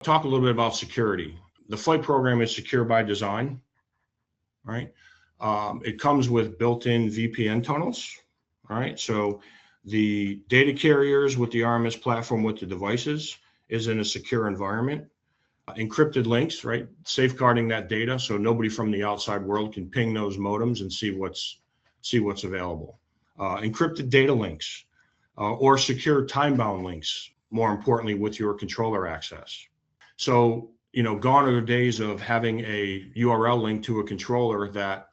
Talk a little bit about security. The flight program is secure by design, right? It comes with built-in VPN tunnels, all right? So the data carriers with the RMS platform with the devices is in a secure environment. Encrypted links, right? Safeguarding that data so nobody from the outside world can ping those modems and see what's available. Encrypted data links or secure time-bound links, more importantly, with your controller access. So, gone are the days of having a URL link to a controller that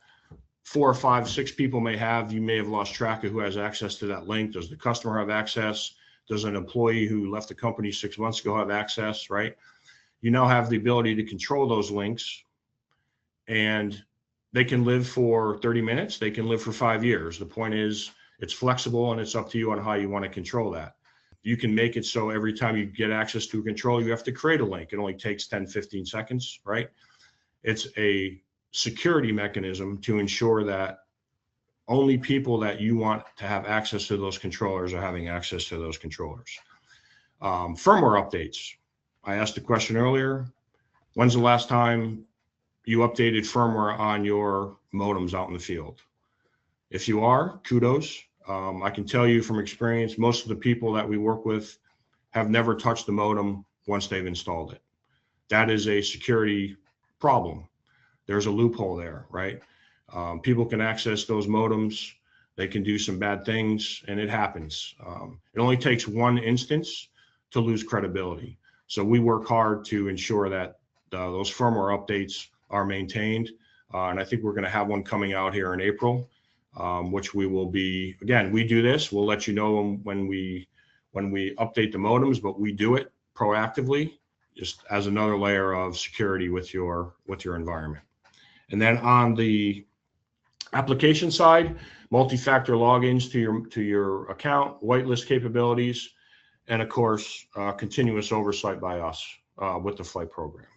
4 or 5, 6 people may have. You may have lost track of who has access to that link. Does the customer have access? Does an employee who left the company 6 months ago have access, right? You now have the ability to control those links, and they can live for 30 minutes. They can live for 5 years. The point is it's flexible, and it's up to you on how you want to control that. You can make it so every time you get access to a controller, you have to create a link. It only takes 10, 15 seconds, right? It's a security mechanism to ensure that only people that you want to have access to those controllers are having access to those controllers. Firmware updates. I asked the question earlier, when's the last time you updated firmware on your modems out in the field? If you are, kudos. I can tell you from experience, most of the people that we work with have never touched the modem once they've installed it. That is a security problem. There's a loophole there, right? People can access those modems. They can do some bad things, and it happens. It only takes one instance to lose credibility. So we work hard to ensure that those firmware updates are maintained. And I think we're going to have one coming out here in April, which we will be, again, we do this. We'll let you know when we update the modems, but we do it proactively, just as another layer of security with your environment. And then on the application side, multi-factor logins to your account, whitelist capabilities, and of course, continuous oversight by us with the flight program.